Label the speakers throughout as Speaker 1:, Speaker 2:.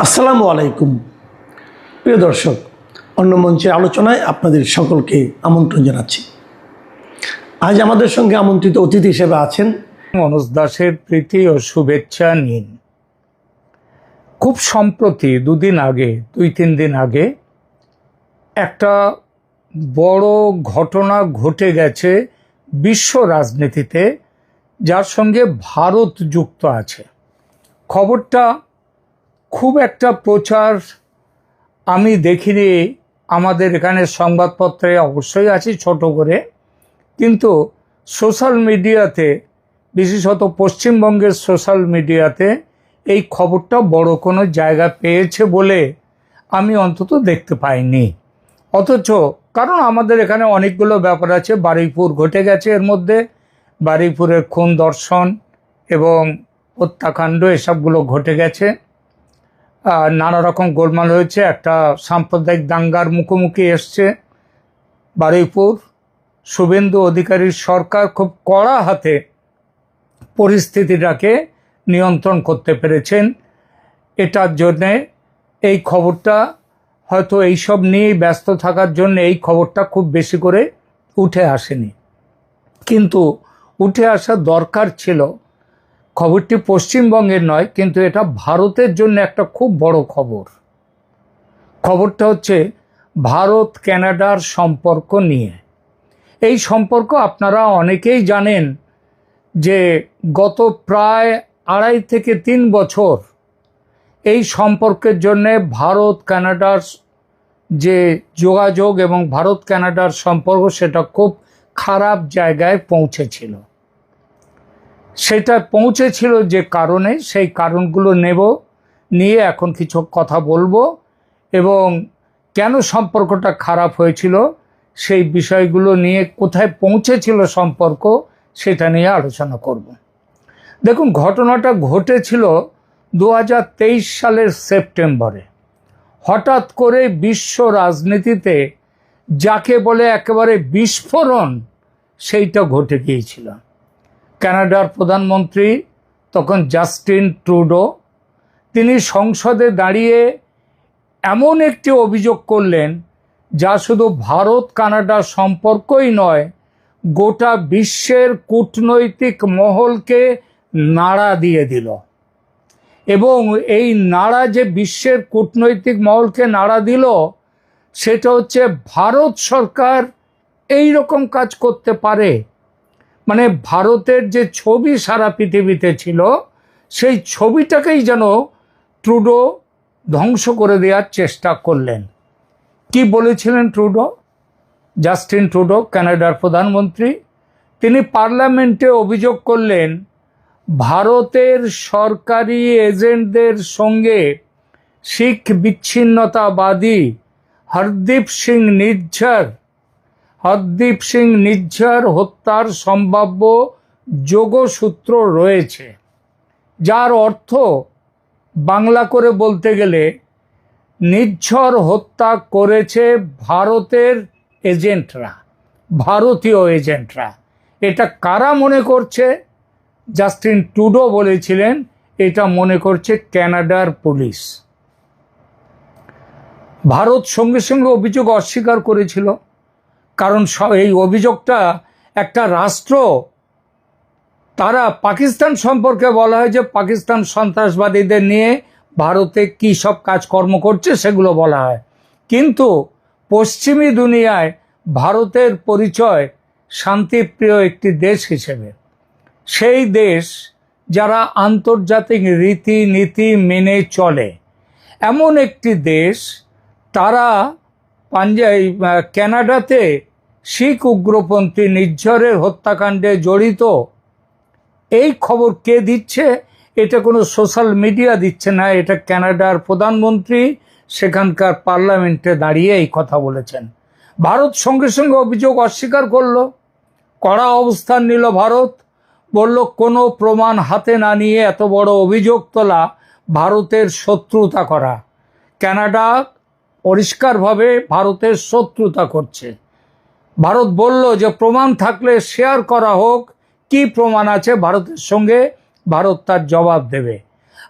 Speaker 1: আসসালামু আলাইকুম প্রিয় দর্শক, অন্য মঞ্চে আলোচনায় আপনাদের সকলকে আমন্ত্রণ জানাচ্ছি। আজ আমাদের সঙ্গে আমন্ত্রিত অতিথি হিসেবে আছেন
Speaker 2: মনোজ দাসের প্রীতি ও শুভেচ্ছা নিন। খুব সম্প্রতি দুই তিন দিন আগে একটা বড় ঘটনা ঘটে গেছে বিশ্ব রাজনীতিতে, যার সঙ্গে ভারত যুক্ত আছে। খবরটা খুব একটা প্রচার আমি দেখিনি আমাদের এখানে সংবাদপত্রে, অবশ্যই আছে ছোট করে, কিন্তু সোশ্যাল মিডিয়াতে, বিশেষত পশ্চিমবঙ্গের সোশ্যাল মিডিয়াতে এই খবরটা বড় কোনো জায়গা পেয়েছে বলে আমি অন্তত দেখতে পাইনি। অথচ কারণ আমাদের এখানে অনেকগুলো ব্যাপার আছে, বারুইপুর ঘটে গেছে, এর মধ্যে বারুইপুরের খুন দর্শন এবং হত্যাকাণ্ড এসবগুলো ঘটে গেছে, নানা রকম গোলমাল হয়েছে, একটা সাম্প্রদায়িক দাঙ্গার মুখোমুখি এসছে বারুইপুর। শুভেন্দু অধিকারীর সরকার খুব কড়া হাতে পরিস্থিতিটাকে নিয়ন্ত্রণ করতে পেরেছেন। এটার জন্যে এই খবরটা হয়তো এইসব নিয়েই ব্যস্ত থাকার জন্য এই খবরটা খুব বেশি করে উঠে আসেনি, কিন্তু উঠে আসা দরকার ছিল। খবরটি পশ্চিমবঙ্গের নয়, কিন্তু এটা ভারতের জন্য একটা খুব বড় খবর। খবরটা হচ্ছে ভারত কানাডার সম্পর্ক নিয়ে। এই সম্পর্ক আপনারা অনেকেই জানেন যে গত প্রায় 2.5 থেকে 3 বছর এই সম্পর্কের জন্যে ভারত কানাডার যে যোগাযোগ এবং ভারত কানাডার সম্পর্ক সেটা খুব খারাপ জায়গায় পৌঁছেছিল। সেটা পৌঁছেছিল যে কারণে, সেই কারণগুলো নিয়ে এখন কিছু কথা বলবো, এবং কেন সম্পর্কটা খারাপ হয়েছিল সেই বিষয়গুলো নিয়ে, কোথায় পৌঁছেছিল সম্পর্ক সেটা নিয়ে আলোচনা করব। দেখুন, ঘটনাটা ঘটেছিল 2023 সালের সেপ্টেম্বরে। হঠাৎ করে বিশ্ব রাজনীতিতে যাকে বলে একেবারে বিস্ফোরণ, সেইটা ঘটে গিয়েছিল। কানাডার প্রধানমন্ত্রী তখন জাস্টিন ট্রুডো, তিনি সংসদে দাঁড়িয়ে এমন একটি অভিযোগ করলেন যা শুধু ভারত কানাডা সম্পর্কই নয়, গোটা বিশ্বের কূটনৈতিক মহলকে নাড়া দিয়ে দিল। এবং এই নাড়া যে বিশ্বের কূটনৈতিক মহলকে নাড়া দিল, সেটা হচ্ছে ভারত সরকার এই রকম কাজ করতে পারে। মানে ভারতের যে ছবি সারা পৃথিবীতে ছিল, সেই ছবিটাকেই যেন ট্রুডো ধ্বংস করে দেওয়ার চেষ্টা করলেন। কি বলেছিলেন ট্রুডো? জাস্টিন ট্রুডো, কানাডার প্রধানমন্ত্রী, তিনি পার্লামেন্টে অভিযোগ করলেন ভারতের সরকারি এজেন্টদের সঙ্গে শিখ বিচ্ছিন্নতাবাদী হরদীপ সিং নিজ্জার হত্যার সম্ভাব্য যোগসূত্র রয়েছে, যার অর্থ বাংলা করে বলতে গেলে নিজ্ঝর হত্যা করেছে ভারতের এজেন্টরা, ভারতীয় এজেন্টরা। এটা কারা মনে করছে? জাস্টিন ট্রুডো বলেছিলেন এটা মনে করছে কানাডার পুলিশ। ভারত সঙ্গে সঙ্গে অভিযোগ অস্বীকার করেছিল, কারণ এই অভিযোগটা একটা রাষ্ট্র, তারা পাকিস্তান সম্পর্কে বলা হয় যে পাকিস্তান সন্ত্রাসবাদীদের নিয়ে ভারতে কী সব কাজকর্ম করছে সেগুলো বলা হয়, কিন্তু পশ্চিমী দুনিয়ায় ভারতের পরিচয় শান্তিপ্রিয় একটি দেশ হিসেবে। সেই দেশ যারা আন্তর্জাতিক রীতিনীতি মেনে চলে, এমন একটি দেশ, তারা কানাডাতে শিখ উগ্রপন্থী নিজ্ঝরের হত্যাকাণ্ডে জড়িত। এই খবর কে দিচ্ছে? এটা কোনো সোশ্যাল মিডিয়া দিচ্ছে না, এটা কানাডার প্রধানমন্ত্রী সেখানকার পার্লামেন্টে দাঁড়িয়ে এই কথা বলেছেন। ভারত সঙ্গে সঙ্গে অভিযোগ অস্বীকার করলো, কড়া অবস্থান নিল ভারত, বলল কোনো প্রমাণ হাতে না নিয়ে এত বড় অভিযোগ তোলা ভারতের শত্রুতা করা। কানাডা পরিষ্কারভাবে ভারতের শত্রুতা করছে। ভারত বলল যে প্রমাণ থাকলে শেয়ার করা হোক, কি প্রমাণ আছে ভারতের সঙ্গে, ভারত তার জবাব দেবে।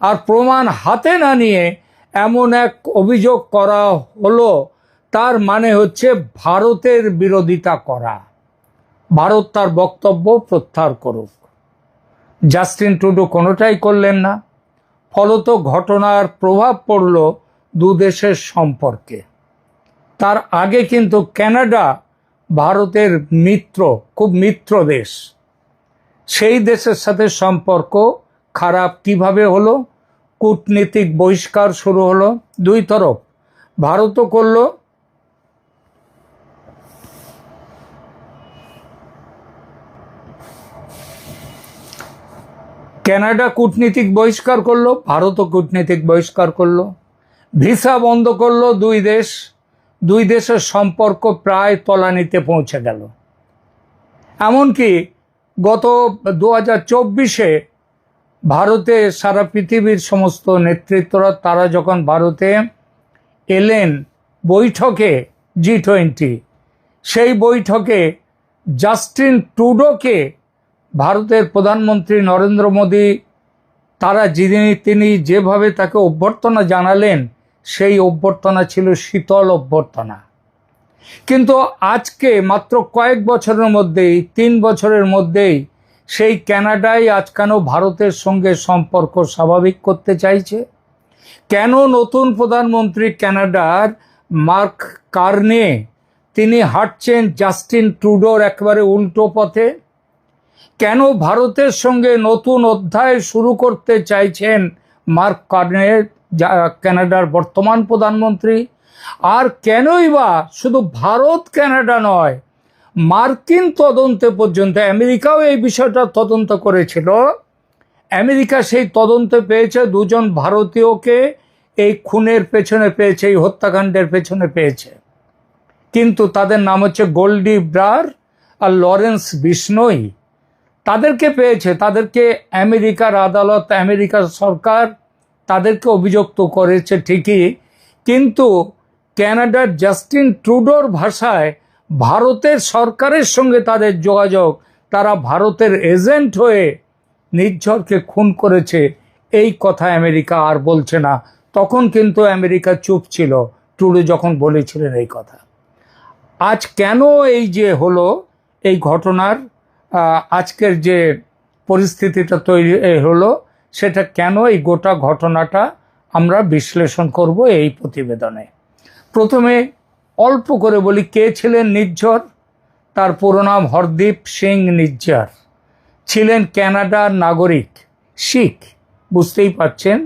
Speaker 2: আর প্রমাণ হাতে না নিয়ে এমন এক অভিযোগ করা হলো, তার মানে হচ্ছে ভারতের বিরোধিতা করা। ভারত তার বক্তব্য প্রত্যাহার করুক। জাস্টিন ট্রুডো কোনোটাই করলেন না। ফলত ঘটনার প্রভাব পড়ল দু দেশের সম্পর্কে। তার আগে কিন্তু কানাডা ভারতের মিত্র, খুব মিত্র দেশ। সেই দেশের সাথে সম্পর্ক খারাপ কিভাবে হলো? কূটনীতিক বহিষ্কার শুরু হলো দুই তরফ। ভারতও করলো, কানাডা কূটনীতিক বহিষ্কার করলো, ভারতও কূটনীতিক বহিষ্কার করলো। ভিসা বন্ধ করলো দুই দেশ। দুই দেশের সম্পর্ক প্রায় তলানিতে পৌঁছে গেল। এমনকি গত 2024-এ ভারতে সারা পৃথিবীর সমস্ত নেতৃত্বরা তারা যখন ভারতে এলেন বৈঠকে G20, সেই বৈঠকে জাস্টিন ট্রুডোকে ভারতের প্রধানমন্ত্রী নরেন্দ্র মোদী তিনি যেভাবে তাকে অভ্যর্থনা জানালেন, সেই অভ্যর্থনা ছিল শীতল অভ্যর্থনা। কিন্তু আজকে মাত্র কয়েক বছরের মধ্যেই, 3 বছরের মধ্যেই সেই কানাডাই আজ কেন ভারতের সঙ্গে সম্পর্ক স্বাভাবিক করতে চাইছে? কেন নতুন প্রধানমন্ত্রী কানাডার মার্ক কার্নে তিনি হাঁটছেন জাস্টিন ট্রুডোর একেবারে উল্টো পথে? কেন ভারতের সঙ্গে নতুন অধ্যায় শুরু করতে চাইছেন মার্ক কার্নে, কানাডার বর্তমান প্রধানমন্ত্রী? আর কেনই বা শুধু ভারত কানাডা নয়, মার্কিন তদন্তে পর্যন্ত, আমেরিকাও এই বিষয়টা তদন্ত করেছিল। আমেরিকা সেই তদন্তে পেয়েছে দুজন ভারতীয়কে এই খুনের পেছনে পেয়েছে, এই হত্যাকাণ্ডের পেছনে পেয়েছে। কিন্তু তাদের নাম হচ্ছে গোল্ডি ব্রার আর লরেন্স বিষ্ণোই। তাদেরকে পেয়েছে, তাদেরকে আমেরিকার আদালত, আমেরিকার সরকার তাদেরকে অভিযুক্ত করেছে ঠিকই, কিন্তু কানাডার জাস্টিন ট্রুডোর ভাষায় ভারতের সরকারের সঙ্গে তাদের যোগাযোগ, তারা ভারতের এজেন্ট হয়ে নির্ঝরকে খুন করেছে, এই কথা আমেরিকা আর বলছে না। তখন কিন্তু আমেরিকা চুপ ছিল ট্রুডো যখন বলেছিলেন এই কথা। আজ কেন এই যে হলো, এই ঘটনার আজকের যে পরিস্থিতিটা তৈরি হলো, সেটা কেন, এই গোটা ঘটনাটা আমরা বিশ্লেষণ করব এই প্রতিবেদনে। প্রথমে অল্প করে বলি, কে ছিলেন নির্ঝর? তার পুরো নাম হরদীপ সিং নির্ঝর। ছিলেন কানাডার নাগরিক, শিখ, বুঝতেই পাচ্ছেন।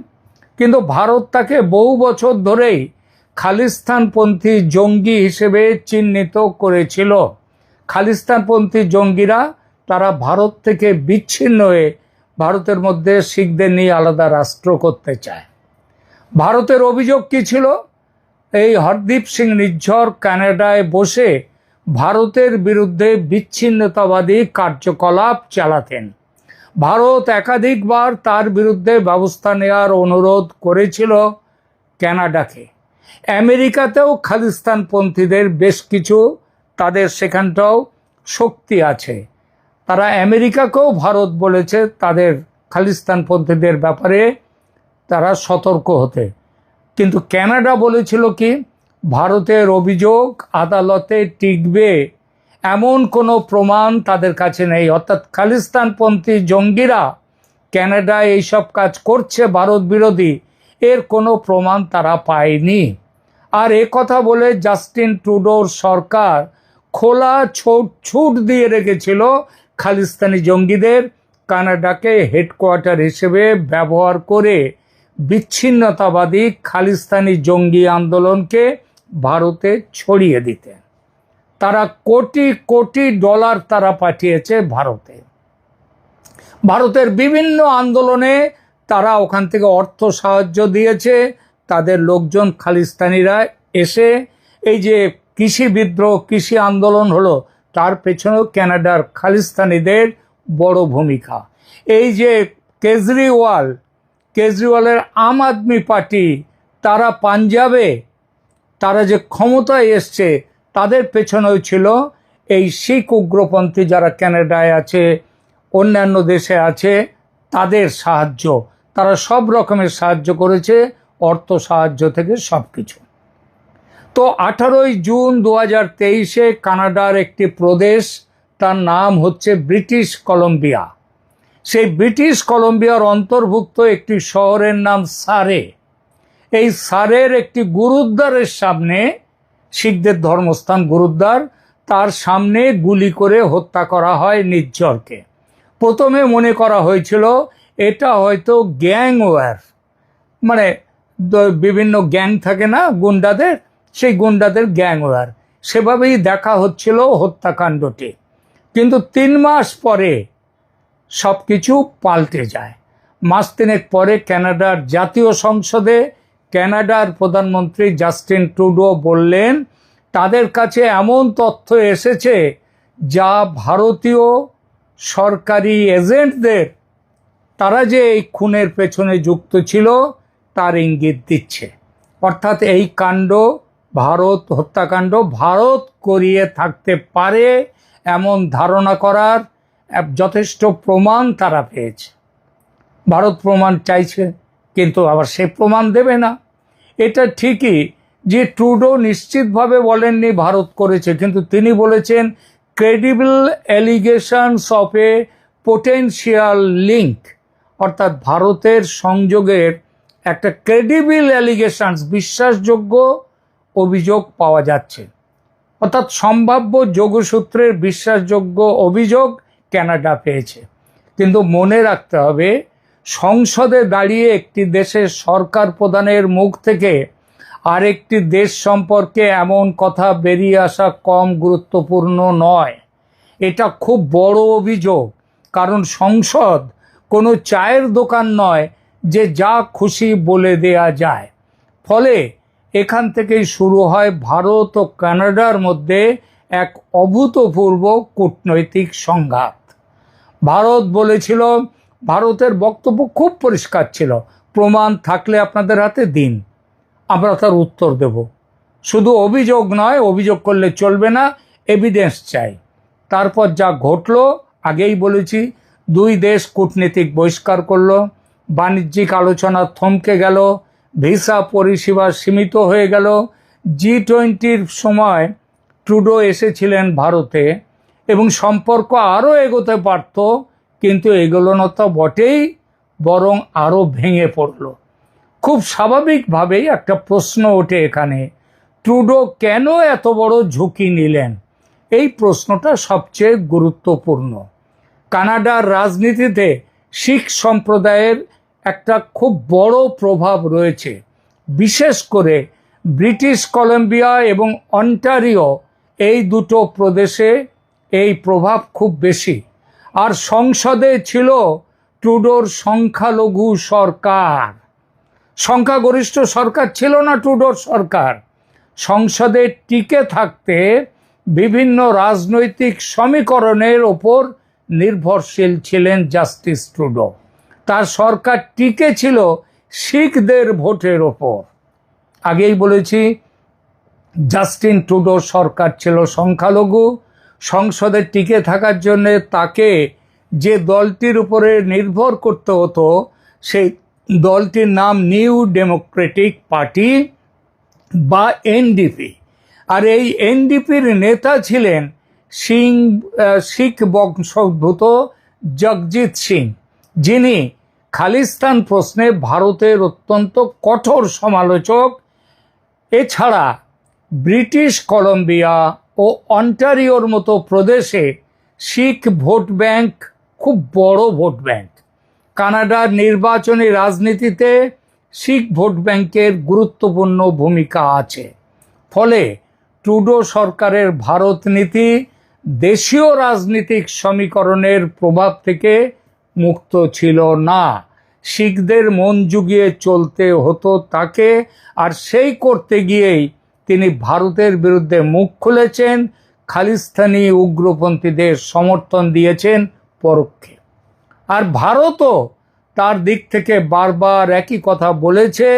Speaker 2: কিন্তু ভারত তাকে বহু বছর ধরেই খালিস্তানপন্থী জঙ্গি হিসেবে চিহ্নিত করেছিল। খালিস্তানপন্থী জঙ্গিরা তারা ভারত থেকে বিচ্ছিন্ন হয়ে ভারতের মধ্যে শিখদের নিয়ে আলাদা রাষ্ট্র করতে চায়। ভারতের অভিযোগ কি ছিল? এই হরদীপ সিং নির্ঝর কানাডায় বসে ভারতের বিরুদ্ধে বিচ্ছিন্নতাবাদী কার্যকলাপ চালাতেন। ভারত একাধিকবার তার বিরুদ্ধে ব্যবস্থা নেওয়ার অনুরোধ করেছিল কানাডাকে। আমেরিকাতেও খালিস্তানপন্থীদের বেশ কিছু, তাদের সেখানটাও শক্তি আছে। তারা আমেরিকাকেও ভারত বলেছে তাদের খালিস্তানপন্থীদের ব্যাপারে তারা সতর্ক হতে। কিন্তু কানাডা বলেছিল কি, ভারতের অভিযোগ আদালতে টিকবে এমন কোনো প্রমাণ তাদের কাছে নেই। অর্থাৎ খালিস্তানপন্থী জঙ্গিরা কানাডায় এইসব কাজ করছে ভারত বিরোধী, এর কোনো প্রমাণ তারা পায়নি। আর এ কথা বলে জাস্টিন ট্রুডোর সরকার খোলা ছুট দিয়ে রেখেছিল খালিস্তানি জঙ্গিদের কানাডাকে হেডকোয়ার্টার হিসেবে ব্যবহার করে বিচ্ছিন্নতাবাদী খালিস্তানি জঙ্গি আন্দোলনকে ভারতে ছড়িয়ে দিতে। তারা কোটি কোটি ডলার তারা পাঠিয়েছে ভারতে। ভারতের বিভিন্ন আন্দোলনে তারা ওখান থেকে অর্থ সাহায্য দিয়েছে। তাদের লোকজন খালিস্তানিরা এসে এই যে কৃষি বিদ্রোহ, কৃষি আন্দোলন হলো, তার পেছনেও কানাডার খালিস্তানিদের বড় ভূমিকা। এই যে কেজরিওয়ালের আম আদমি পার্টি, তারা পাঞ্জাবে তারা যে ক্ষমতায় এসছে, তাদের পেছনেও ছিল এই শিখ উগ্রপন্থী যারা কানাডায় আছে, অন্যান্য দেশে আছে, তাদের সাহায্য। তারা সব রকমের সাহায্য করেছে অর্থ সাহায্য থেকে সব কিছু। তো 18ই জুন 2023-এ কানাডার একটি প্রদেশ, তার নাম হচ্ছে ব্রিটিশ কলম্বিয়া, সেই ব্রিটিশ কলম্বিয়ার অন্তর্ভুক্ত একটি শহরের নাম সারে, এই সারের একটি গুরুদ্বারের সামনে, শিখদের ধর্মস্থান গুরুদ্বার, তার সামনে গুলি করে হত্যা করা হয় নির্ঝরকে। প্রথমে মনে করা হয়েছিল এটা হয়তো গ্যাং ওয়ার, মানে বিভিন্ন গ্যাং থাকে না গুন্ডাদের, সেই গুন্ডাদের গ্যাং ওয়ার, সেভাবেই দেখা হচ্ছিল হত্যাকাণ্ডটি। কিন্তু 3 মাস পরে সব কিছু পাল্টে যায়। মাস 3 পরে কানাডার জাতীয় সংসদে কানাডার প্রধানমন্ত্রী জাস্টিন ট্রুডো বললেন তাদের কাছে এমন তথ্য এসেছে যা ভারতীয় সরকারি এজেন্টদের, তারা যে এই খুনের পেছনে যুক্ত ছিল তার ইঙ্গিত দিচ্ছে। অর্থাৎ এই কাণ্ড, হত্যাকাণ্ড ভারত করিয়ে থাকতে পারে এমন ধারণা করার যথেষ্ট প্রমাণ তারা পেয়েছে। ভারত প্রমাণ চাইছে, কিন্তু আবার সে প্রমাণ দেবে না। এটা ঠিকই যে ট্রুডো নিশ্চিতভাবে বলেননি ভারত করেছে, কিন্তু তিনি বলেছেন credible allegations of A potential link, অর্থাৎ ভারতের সংযোগের একটা ক্রেডিবল অ্যালিগেশনস, বিশ্বাসযোগ্য অভিযোগ পাওয়া যাচ্ছে। অর্থাৎ সম্ভাব্য যোগসূত্রের বিশ্বাসযোগ্য অভিযোগ কানাডা পেয়েছে। কিন্তু মনে রাখতে হবে, সংসদে দাঁড়িয়ে একটি দেশের সরকার প্রধানের মুখ থেকে আরেকটি দেশ সম্পর্কে এমন কথা বেরিয়ে আসা কম গুরুত্বপূর্ণ নয়। এটা খুব বড় অভিযোগ, কারণ সংসদ কোনো চায়ের দোকান নয় যে যা খুশি বলে দেয়া যায়। ফলে এখান থেকেই শুরু হয় ভারত ও কানাডার মধ্যে এক অভূতপূর্ব কূটনৈতিক সংঘাত। ভারত বলেছিল, ভারতের বক্তব্য খুব পরিষ্কার ছিল, প্রমাণ থাকলে আপনাদের হাতে দিন, আমরা তার উত্তর দেব। শুধু অভিযোগ নয়, অভিযোগ করলে চলবে না, এভিডেন্স চাই। তারপর যা ঘটলো আগেই বলেছি, 2 দেশ কূটনীতিক বহিষ্কার করলো, বাণিজ্যিক আলোচনা থমকে গেল, ভিসা পরিষেবা সীমিত হয়ে গেল। G20-র সময় ট্রুডো এসেছিলেন ভারতে এবং সম্পর্ক আরও এগোতে পারত, কিন্তু এগোলো না তো বটেই, বরং আরও ভেঙে পড়ল। খুব স্বাভাবিকভাবেই একটা প্রশ্ন ওঠে এখানে, ট্রুডো কেন এত বড় ঝুঁকি নিলেন? এই প্রশ্নটা সবচেয়ে গুরুত্বপূর্ণ। কানাডার রাজনীতিতে শিখ সম্প্রদায়ের একটা খুব বড় প্রভাব রয়েছে, বিশেষ করে ব্রিটিশ কলম্বিয়া এবং অন্টারিও, এই দুটো প্রদেশে এই প্রভাব খুব বেশি। আর সংসদে ছিল ট্রুডোর সংখ্যালঘু সরকার, সংখ্যাগরিষ্ঠ সরকার ছিল না ট্রুডোর সরকার। সংসদে টিকে থাকতে বিভিন্ন রাজনৈতিক সমীকরণের ওপর নির্ভরশীল ছিলেন জাস্টিস ট্রুডো। তার সরকার টিকে ছিল শিখদের ভোটের ওপর। আগেই বলেছি, জাস্টিন ট্রুডোর সরকার ছিল সংখ্যালঘু। সংসদে টিকে থাকার জন্য তাকে যে দলটির উপরে নির্ভর করতে হতো, সেই দলটির নাম নিউ ডেমোক্রেটিক পার্টি বা এনডিপি। আর এই এনডিপির নেতা ছিলেন শিখ বংশোদ্ভূত জগজিৎ সিং, যিনি খালিস্তান প্রশ্নে ভারতের অত্যন্ত কঠোর সমালোচক। এছাড়া ব্রিটিশ কলম্বিয়া ও অন্টারিওর মতো প্রদেশে শিখ ভোট ব্যাংক খুব বড় ভোট ব্যাংক। কানাডার নির্বাচনী রাজনীতিতে শিখ ভোট ব্যাংকের গুরুত্বপূর্ণ ভূমিকা আছে। ফলে ট্রুডো সরকারের ভারত নীতি দেশীয় রাজনৈতিক সমীকরণের প্রভাব থেকে মুক্ত ছিল না। শিখদের মন জুগিয়ে চলতে হতো তাকে, আর সেই করতে গিয়েই তিনি ভারতের বিরুদ্ধে মুখ খুলেছেন, খালিস্তানি উগ্রপন্থীদের সমর্থন দিয়েছেন পরোক্ষে। আর ভারতও তার দিক থেকে বারবার একই কথা বলেছে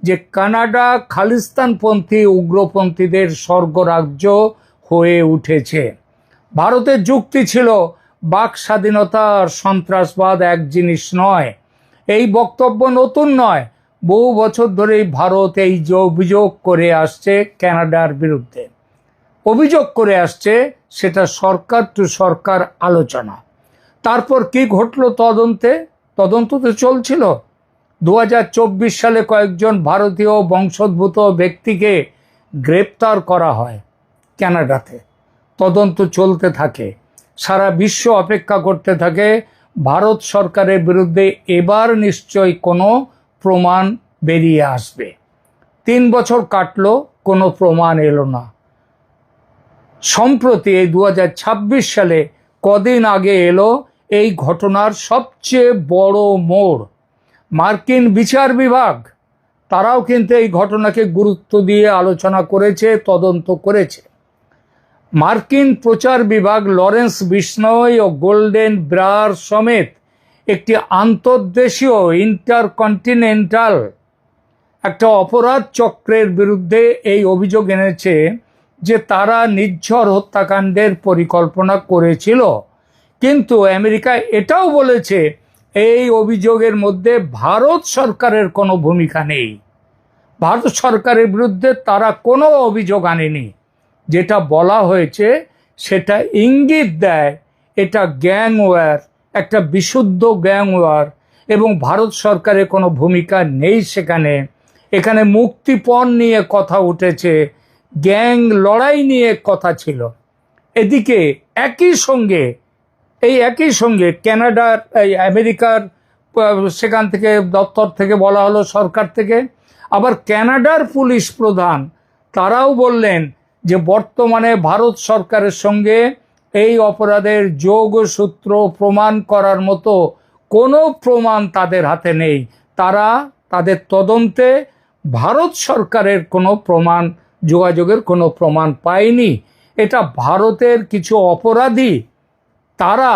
Speaker 2: যে কানাডা খালিস্তানপন্থী উগ্রপন্থীদের স্বর্গরাজ্য হয়ে উঠেছে। ভারতের যুক্তি ছিল বাক স্বাধীনতা আর সন্ত্রাসবাদ এক জিনিস নয়। এই বক্তব্য নতুন নয়, বহু বছর ধরেই ভারত এই যে অভিযোগ করে আসছে কানাডার বিরুদ্ধে, অভিযোগ করে আসছে, সেটা সরকার টু সরকার আলোচনা। তারপর কি ঘটলো? তদন্ত তো চলছিল। 2024 সালে কয়েকজন ভারতীয় বংশোদ্ভূত ব্যক্তিকে গ্রেপ্তার করা হয় কানাডাতে। তদন্ত চলতে থাকে, সারা বিশ্ব অপেক্ষা করতে থাকে ভারত সরকারের বিরুদ্ধে এবার নিশ্চয়ই কোনো প্রমাণ বেরিয়ে আসবে। 3 বছর কাটলো, কোনো প্রমাণ এলো না। সম্প্রতি এই 2026 সালে কদিন আগে এলো এই ঘটনার সবচেয়ে বড় মোড়। মার্কিন বিচার বিভাগ তারাও কিন্তু এই ঘটনাকে গুরুত্ব দিয়ে আলোচনা করেছে, তদন্ত করেছে। মার্কিন প্রচার বিভাগ লরেন্স বিশনয় ও গোল্ডেন ব্রার সমেত একটি আন্তর্দেশীয় ইন্টারকন্টিনেন্টাল একটা অপরাধ চক্রের বিরুদ্ধে এই অভিযোগ এনেছে যে তারা নির্ঝর হত্যাকাণ্ডের পরিকল্পনা করেছিল। কিন্তু আমেরিকা এটাও বলেছে এই অভিযোগের মধ্যে ভারত সরকারের কোনো ভূমিকা নেই। ভারত সরকারের বিরুদ্ধে তারা কোনো অভিযোগ আনেনি। যেটা বলা হয়েছে সেটা ইঙ্গিত দেয় এটা গ্যাংওয়ার, একটা বিশুদ্ধ গ্যাংওয়ার, এবং ভারত সরকারের কোনো ভূমিকা নেই সেখানে। এখানে মুক্তিপণ নিয়ে কথা উঠেছে, গ্যাং লড়াই নিয়ে কথা ছিল। এদিকে একই সঙ্গে কানাডার আমেরিকার সেখান থেকে দপ্তর থেকে বলা হলো, সরকার থেকে, আবার কানাডার পুলিশ প্রধান তারাও বললেন যে বর্তমানে ভারত সরকারের সঙ্গে এই অপরাধের যোগসূত্র প্রমাণ করার মতো কোনো প্রমাণ তাদের হাতে নেই। তারা তাদের তদন্তে ভারত সরকারের কোনো প্রমাণ, যোগাযোগের কোনো প্রমাণ পায়নি। এটা ভারতের কিছু অপরাধী, তারা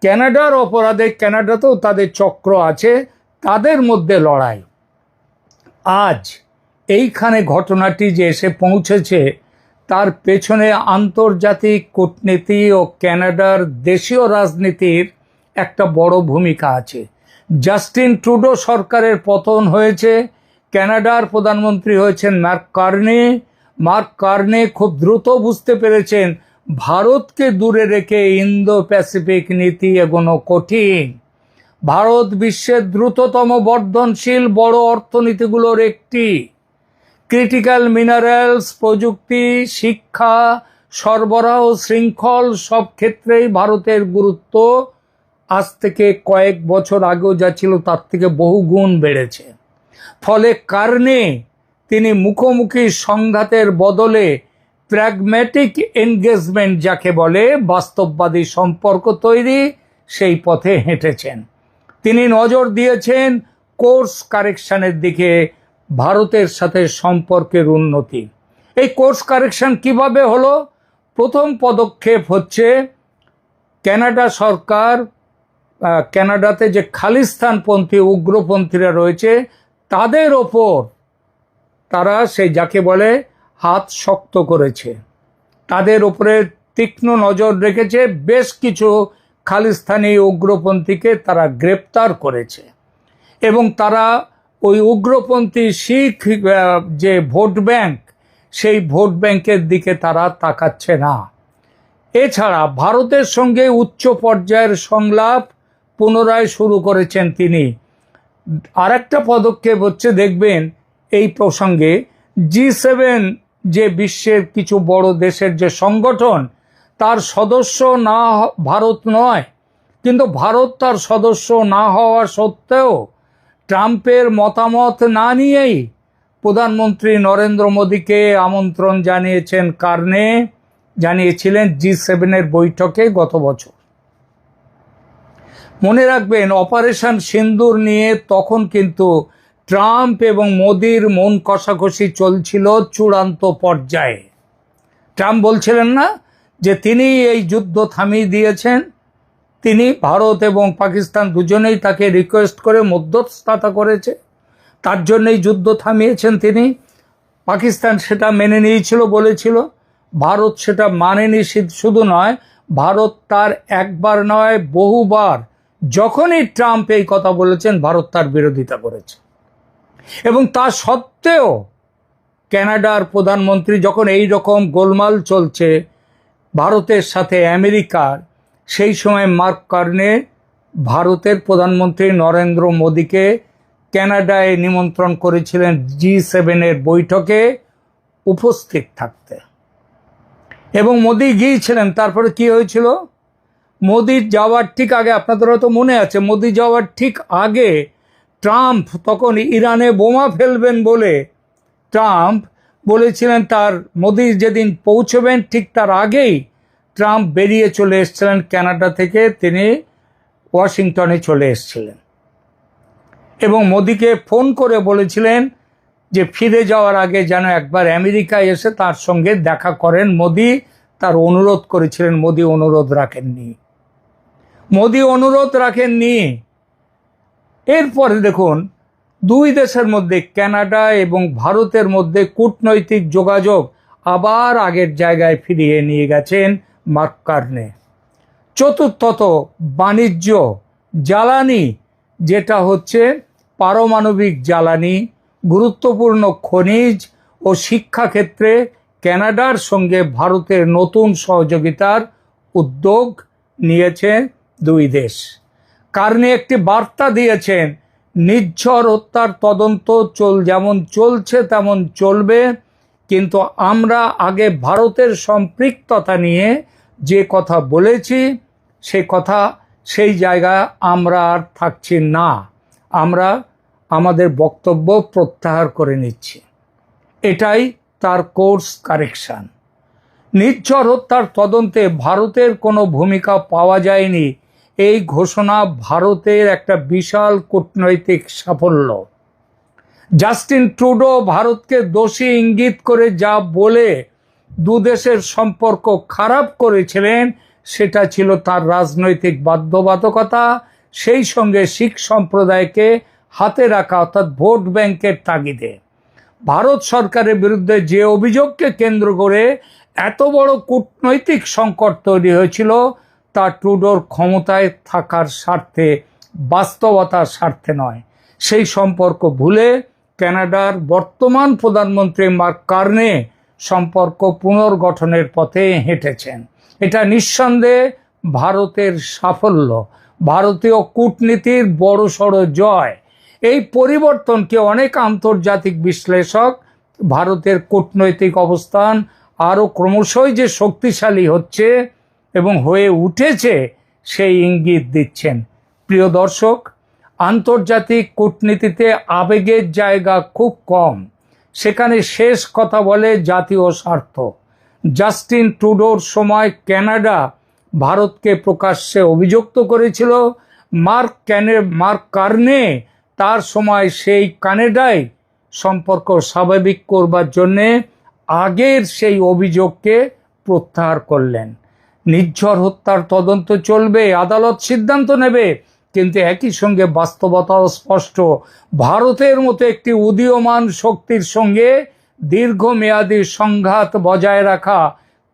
Speaker 2: কানাডার অপরাধে, কানাডাতেও তাদের চক্র আছে, তাদের মধ্যে লড়াই। আজ এইখানে ঘটনাটি যে এসে পৌঁছেছে তার পেছনে আন্তর্জাতিক কূটনীতি ও কানাডার দেশীয় রাজনীতির একটা বড় ভূমিকা আছে। জাস্টিন ট্রুডো সরকারের পতন হয়েছে, কানাডার প্রধানমন্ত্রী হয়েছেন মার্ক কার্নে খুব দ্রুত বুঝতে পেরেছেন ভারতকে দূরে রেখে ইন্দো প্যাসিফিক নীতি এগোনো কঠিন। ভারত বিশ্বের দ্রুততম বর্ধনশীল বড় অর্থনীতিগুলোর একটি। ক্রিটিক্যাল মিনারেলস, প্রযুক্তি, শিক্ষা, সরবরাহ শৃঙ্খল সব ক্ষেত্রেই ভারতের গুরুত্ব আজ থেকে কয়েক বছর আগেও যা ছিল তার থেকে বহু গুণ বেড়েছে। ফলে কার্নে তিনি মুখোমুখি সংঘাতের বদলে প্র্যাগম্যাটিক এনগেজমেন্ট যাকে বলে, বাস্তববাদী সম্পর্ক তৈরি, সেই পথে হেঁটেছেন। তিনি নজর দিয়েছেন কোর্স কারেকশনের দিকে, ভারতের সাথে সম্পর্কের উন্নতি। এই কোর্স কারেকশন কিভাবে হলো? প্রথম পদক্ষেপ হচ্ছে কানাডা সরকার, কানাডাতে যে খালিস্তানপন্থী উগ্রপন্থীরা রয়েছে তাদের ওপর তারা সেই যাকে বলে হাত শক্ত করেছে, তাদের উপরে তীক্ষ্ণ নজর রেখেছে। বেশ কিছু খালিস্তানি উগ্রপন্থীকে তারা গ্রেপ্তার করেছে এবং তারা ওই উগ্রপন্থী শিখ যে ভোট ব্যাংক, সেই ভোট ব্যাংকের দিকে তারা তাকাচ্ছে না। এছাড়া ভারতের সঙ্গে উচ্চ পর্যায়ের সংলাপ পুনরায় শুরু করেছেন তিনি। আরেকটা পদক্ষেপ হচ্ছে, দেখবেন এই প্রসঙ্গে G7 যে বিশ্বের কিছু বড় দেশের যে সংগঠন, তার সদস্য না ভারত নয়, কিন্তু ভারত তার সদস্য না হওয়া সত্ত্বেও ট্রাম্পের মতামত না নিয়েই প্রধানমন্ত্রী নরেন্দ্র মোদীকে আমন্ত্রণ জানিয়েছিলেন G7 বৈঠকে গত বছর। মনে রাখবেন, অপারেশন সিন্দুর নিয়ে তখন কিন্তু ট্রাম্প এবং মোদির মন কষাকষি চলছিল চূড়ান্ত পর্যায়ে। ট্রাম্প বলছিলেন না যে তিনি এই যুদ্ধ থামিয়ে দিয়েছেন, তিনি ভারত এবং পাকিস্তান দুজনেই তাকে রিকোয়েস্ট করে মধ্যস্থতা করেছে, তার জন্যই যুদ্ধ থামিয়েছেন তিনি। পাকিস্তান সেটা মেনে নিয়েছিল, বলেছিল। ভারত সেটা মানেনি। শুধু নয়, ভারত তার একবার নয় বহুবার, যখনই ট্রাম্প এই কথা বলেছেন, ভারত তার বিরোধিতা করেছে। এবং তা সত্ত্বেও কানাডার প্রধানমন্ত্রী যখন এই রকম গোলমাল চলছে ভারতের সাথে আমেরিকার, সেই সময় মার্ক কার্নে ভারতের প্রধানমন্ত্রী নরেন্দ্র মোদীকে কানাডায় নিমন্ত্রণ করেছিলেন G7 বৈঠকে উপস্থিত থাকতে, এবং মোদী গিয়েছিলেন। তারপরে কি হয়েছিল? মোদির যাওয়ার ঠিক আগে, আপনাদের হয়তো মনে আছে, মোদি যাওয়ার ঠিক আগে ট্রাম্প তখন ইরানে বোমা ফেলবেন বলে ট্রাম্প বলেছিলেন, তার মোদি যেদিন পৌঁছবেন ঠিক তার আগেই ট্রাম্প বেরিয়ে চলে এসেছিলেন কানাডা থেকে, তিনি ওয়াশিংটনে চলে এসেছিলেন এবং মোদিকে ফোন করে বলেছিলেন যে ফিরে যাওয়ার আগে যেন একবার আমেরিকায় এসে তার সঙ্গে দেখা করেন। মোদি তার অনুরোধ করেছিলেন, মোদি অনুরোধ রাখেননি। এরপরে দেখুন, দুই দেশের মধ্যে, কানাডা এবং ভারতের মধ্যে কূটনৈতিক যোগাযোগ আবার আগের জায়গায় ফিরিয়ে নিয়ে গেছেন মার্ক কার্নে। চতুর্থত, বাণিজ্য, জ্বালানি, যেটা হচ্ছে পারমাণবিক জ্বালানি, গুরুত্বপূর্ণ খনিজ ও শিক্ষাক্ষেত্রে কানাডার সঙ্গে ভারতের নতুন সহযোগিতার উদ্যোগ নিয়েছে দুই দেশ। কার্নে একটি বার্তা দিয়েছেন, নির্ঝর হত্যার তদন্ত যেমন চলছে তেমন চলবে, কিন্তু আমরা আগে ভারতের সম্পৃক্ততা নিয়ে যে কথা বলেছি সেই জায়গায় আমরা আর থাকছি না, আমরা আমাদের বক্তব্য প্রত্যাহার করে নিচ্ছি। এটাই তার কোর্স কারেকশন। নির্ঝর হত্যার তদন্তে ভারতের কোনো ভূমিকা পাওয়া যায়নি, এই ঘোষণা ভারতের একটা বিশাল কূটনৈতিক সাফল্য। জাস্টিন ট্রুডো ভারতকে দোষী ইঙ্গিত করে যা বলে দুদেশের সম্পর্ক খারাপ করেছিলেন, সেটা ছিল তার রাজনৈতিক বাধ্যবাধকতা, সেই সঙ্গে শিখ সম্প্রদায়কে হাতে রাখা, অর্থাৎ ভোট ব্যাংকের তাগিদে। ভারত সরকারের বিরুদ্ধে যে অভিযোগকে কেন্দ্র করে এত বড় কূটনৈতিক সংকট তৈরি হয়েছিল, তা ট্রুডোর ক্ষমতায় থাকার স্বার্থে, বাস্তবতার স্বার্থে নয়। সেই সম্পর্ক ভুলে কানাডার বর্তমান প্রধানমন্ত্রী মার্ক কার্নে সম্পর্ক পুনর্গঠনের পথে হেঁটেছেন। এটা নিঃসন্দেহে ভারতের সাফল্য, ভারতীয় কূটনীতির বড়সড় জয়। এই পরিবর্তনকে অনেক আন্তর্জাতিক বিশ্লেষক ভারতের কূটনৈতিক অবস্থান আরও ক্রমশই যে শক্তিশালী হচ্ছে এবং হয়ে উঠেছে সেই ইঙ্গিত দিচ্ছেন। প্রিয় দর্শক, আন্তর্জাতিক কূটনীতিতে আবেগের জায়গা খুব কম, সেখানে শেষ কথা বলে জাতীয় স্বার্থ। জাস্টিন ট্রুডোর সময় কানাডা ভারতকে প্রকাশ্যে অভিযুক্ত করেছিল, মার্ক কার্নে তার সময় সেই কানাডায় সম্পর্ক স্বাভাবিক করবার জন্যে আগের সেই অভিযোগকে প্রত্যাহার করলেন। নির্ঝর হত্যার তদন্ত চলবে, আদালত সিদ্ধান্ত নেবে, কিন্তু একই সঙ্গে বাস্তবতাও স্পষ্ট, ভারতের মতো একটি উদীয়মান শক্তির সঙ্গে দীর্ঘমেয়াদী সংঘাত বজায় রাখা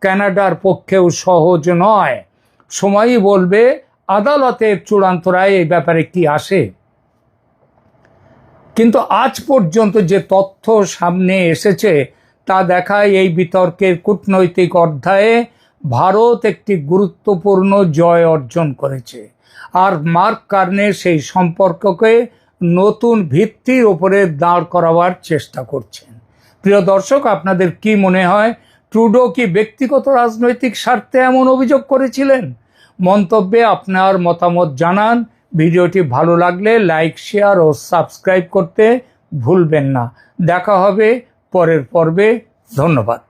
Speaker 2: কানাডার পক্ষেও সহজ নয়। সময়ই বলবে আদালতের চূড়ান্ত রায় এই ব্যাপারে কি আসে। কিন্তু আজ পর্যন্ত যে তথ্য সামনে এসেছে তা দেখায় এই বিতর্কের কূটনৈতিক অধ্যায়ে ভারত একটি গুরুত্বপূর্ণ জয় অর্জন করেছে, আর মার্ক কার্নে সেই সম্পর্ককে নতুন ভিত্তির উপরে দাঁড় করাবার চেষ্টা করছেন। প্রিয় দর্শক, আপনাদের কি মনে হয়, ট্রুডো কি ব্যক্তিগত রাজনৈতিক স্বার্থে এমন অভিযোগ করেছিলেন? মন্তব্যে আপনার মতামত জানান। ভিডিওটি ভালো লাগলে লাইক, শেয়ার ও সাবস্ক্রাইব করতে ভুলবেন না। দেখা হবে পরের পর্বে। ধন্যবাদ।